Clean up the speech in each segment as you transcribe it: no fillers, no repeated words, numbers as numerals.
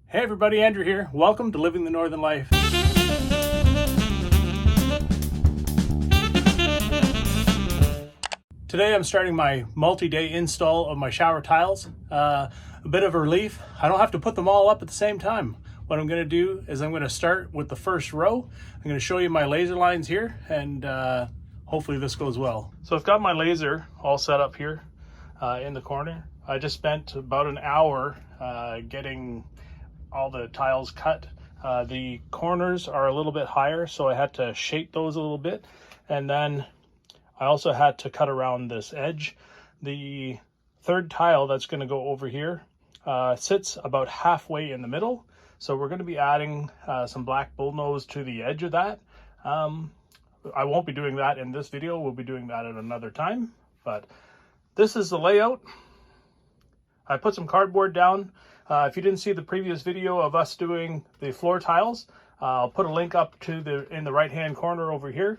Hey everybody, Andrew here. Welcome to Living the Northern Life. Today I'm starting my multi-day install of my shower tiles. A bit of a relief. I don't have to put them all up at the same time. What I'm going to do is I'm going to start with the first row. I'm going to show you my laser lines here, and hopefully this goes well. So I've got my laser all set up here in the corner. I just spent about an hour getting all the tiles cut. The corners are a little bit higher, so I had to shape those a little bit, and then I also had to cut around this edge. The third tile that's going to go over here sits about halfway in the middle, so we're going to be adding some black bullnose to the edge of that. I won't be doing that in this video. We'll be doing that at another time, but this is the layout. I put some cardboard down. If you didn't see the previous video of us doing the floor tiles, I'll put a link up to in the right hand corner over here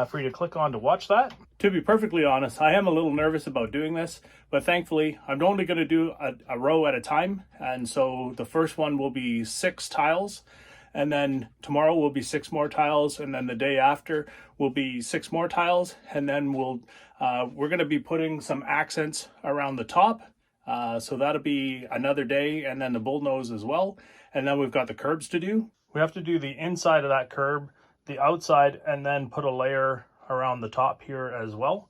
for you to click on to watch that. To be perfectly honest, I am a little nervous about doing this, but thankfully I'm only going to do a row at a time, and so the first one will be 6 tiles, and then tomorrow will be 6 more tiles, and then the day after will be 6 more tiles, and then we're going to be putting some accents around the top. So that'll be another day, and then the bullnose as well. And then we've got the curbs to do. We have to do the inside of that curb, the outside, and then put a layer around the top here as well.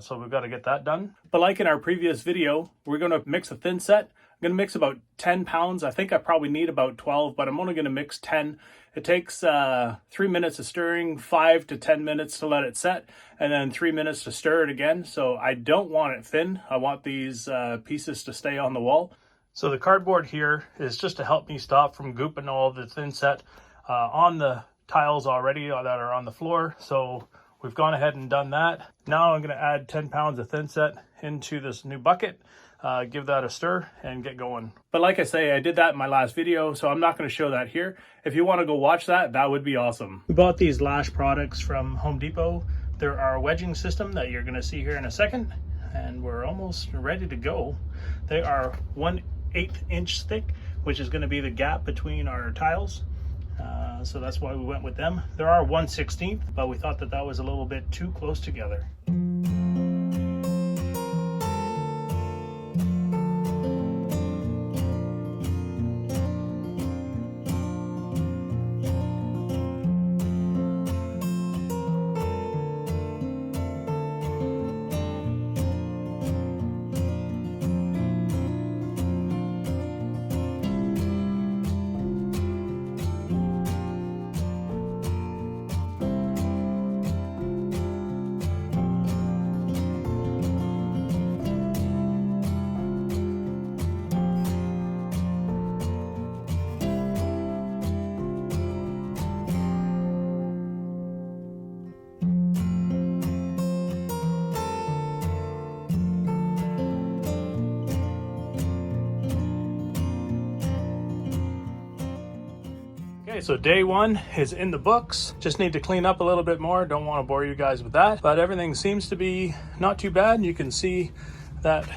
So we've got to get that done. But like in our previous video, we're going to mix a Thinset. I'm going to mix about 10 pounds. I think I probably need about 12, but I'm only going to mix 10. It takes 3 minutes of stirring, 5 to 10 minutes to let it set, and then 3 minutes to stir it again. So I don't want it thin. I want these pieces to stay on the wall. So the cardboard here is just to help me stop from gooping all the Thinset on the tiles already that are on the floor. So we've gone ahead and done that. Now I'm going to add 10 pounds of Thinset into this new bucket. Give that a stir and get going. But like I say, I did that in my last video, so I'm not going to show that here. If you want to go watch that, that would be awesome. We bought these Lash products from Home Depot. They're our wedging system that you're going to see here in a second, and we're almost ready to go. They are 1/8 inch thick, which is going to be the gap between our tiles. So that's why we went with them. There are 1/16, but we thought that that was a little bit too close together. Okay, so day 1 is in the books. Just need to clean up a little bit more. Don't want to bore you guys with that, but everything seems to be not too bad. You can see that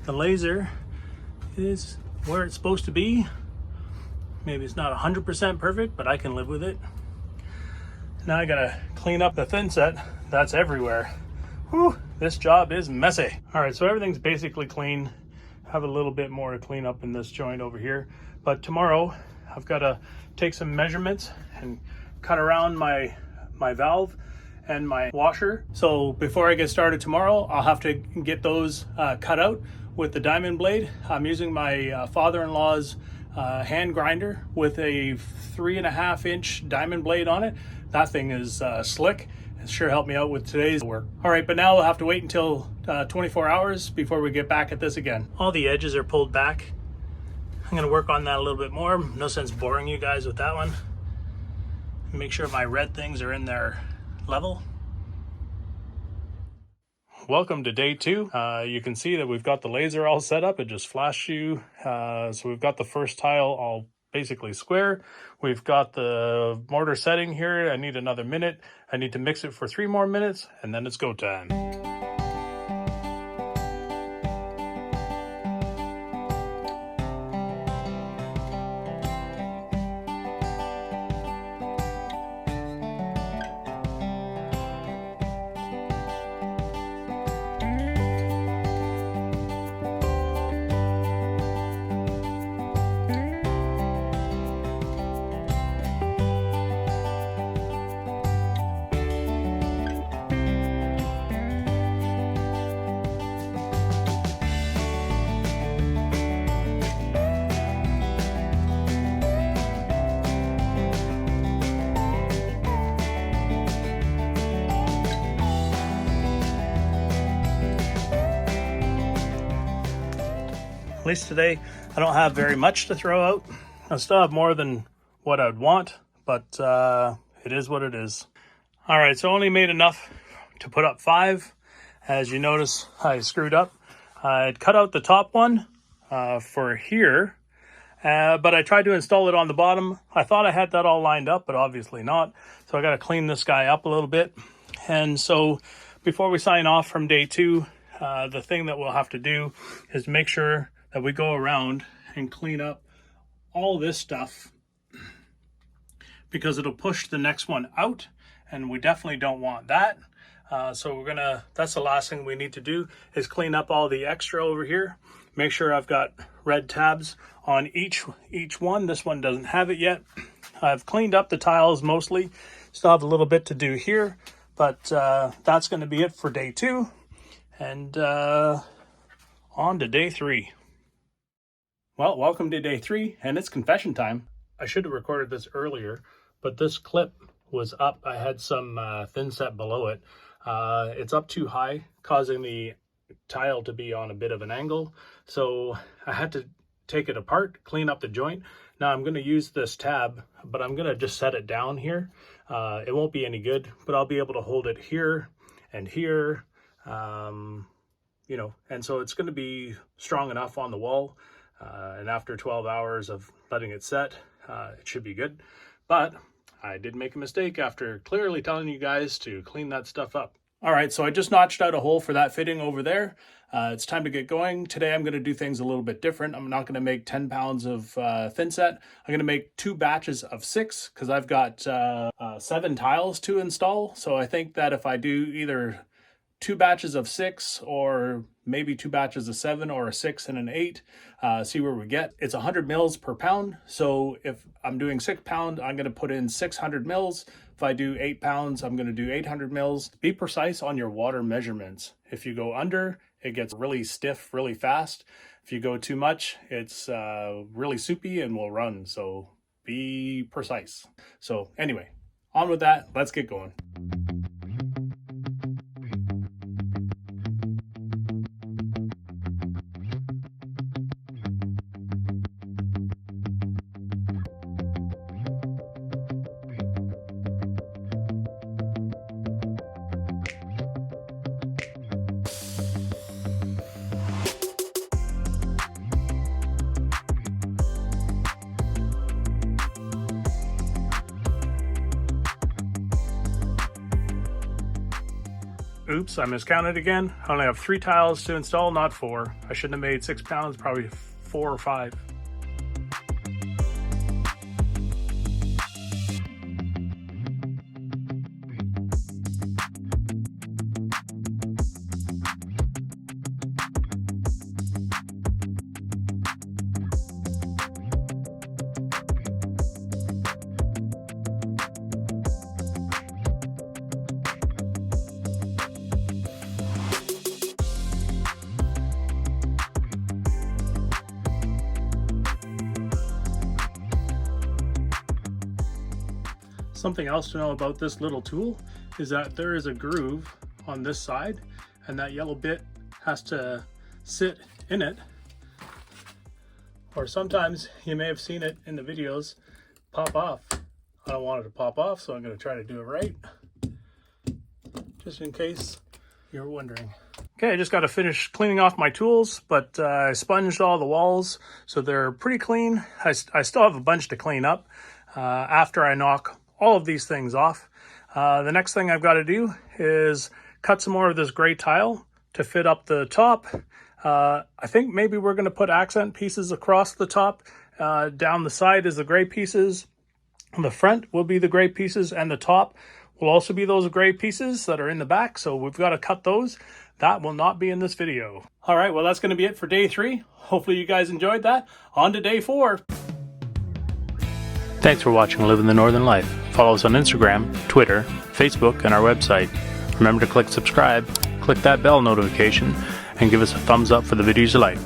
the laser is where it's supposed to be. Maybe it's not 100% perfect, but I can live with it. Now I gotta clean up the Thinset. That's everywhere. Whew, this job is messy. All right, so everything's basically clean. Have a little bit more to clean up in this joint over here, but tomorrow I've got to take some measurements and cut around my valve and my washer. So before I get started tomorrow, I'll have to get those cut out with the diamond blade. I'm using my father-in-law's hand grinder with a 3.5 inch diamond blade on it. That thing is slick. It sure helped me out with today's work. All right, but now we'll have to wait until 24 hours before we get back at this again. All the edges are pulled back. I'm going to work on that a little bit more. No sense boring you guys with that one. Make sure my red things are in their level. Welcome to day 2. You can see that we've got the laser all set up. It just flashed you. So we've got the first tile all basically square. We've got the mortar setting here. I need another minute. I need to mix it for 3 more minutes, and then it's go time. At least today I don't have very much to throw out. I still have more than what I'd want, but it is what it is. All right, so I only made enough to put up 5. As you notice, I screwed up. I'd cut out the top one for here, but I tried to install it on the bottom. I thought I had that all lined up, but obviously not. So I got to clean this guy up a little bit. And so before we sign off from day 2, the thing that we'll have to do is make sure that we go around and clean up all this stuff, because it'll push the next one out, and we definitely don't want that. So that's the last thing we need to do, is clean up all the extra over here. Make sure I've got red tabs on each one. This one doesn't have it yet. I've cleaned up the tiles mostly. Still have a little bit to do here, but that's going to be it for day 2. And on to day 3. Well, welcome to day 3, and it's confession time. I should have recorded this earlier, but this clip was up. I had some Thinset below it. It's up too high, causing the tile to be on a bit of an angle. So I had to take it apart, clean up the joint. Now I'm going to use this tab, but I'm going to just set it down here. It won't be any good, but I'll be able to hold it here and here. You know, and so it's going to be strong enough on the wall. And after 12 hours of letting it set, it should be good. But I did make a mistake after clearly telling you guys to clean that stuff up. All right, so I just notched out a hole for that fitting over there. It's time to get going. Today I'm going to do things a little bit different. I'm not going to make 10 pounds of Thinset. I'm going to make 2 batches of 6, because I've got 7 tiles to install. So I think that if I do either 2 batches of 6, or maybe 2 batches of 7, or a 6 and an 8, see where we get. It's 100 mils per pound. So if I'm doing 6 pound, I'm going to put in 600 mils. If I do 8 pounds, I'm going to do 800 mils. Be precise on your water measurements. If you go under, it gets really stiff really fast. If you go too much, it's really soupy and will run. So be precise. So anyway, on with that. Let's get going. Oops, I miscounted again. I only have 3 tiles to install, not 4. I shouldn't have made 6 pounds, probably 4 or 5. Something else to know about this little tool is that there is a groove on this side, and that yellow bit has to sit in it. Or sometimes you may have seen it in the videos pop off. I don't want it to pop off, so I'm going to try to do it right, just in case you're wondering. Okay, I just got to finish cleaning off my tools, but I sponged all the walls, so they're pretty clean. I still have a bunch to clean up after I knock all of these things off. The next thing I've got to do is cut some more of this gray tile to fit up the top. I think maybe we're going to put accent pieces across the top. Down the side is the gray pieces. The front will be the gray pieces, and the top will also be those gray pieces that are in the back. So we've got to cut those. That will not be in this video. All right, well, that's going to be it for day 3. Hopefully you guys enjoyed that. On to day 4. Thanks for watching Living the Northern Life. Follow us on Instagram, Twitter, Facebook, and our website. Remember to click subscribe, click that bell notification, and give us a thumbs up for the videos you like.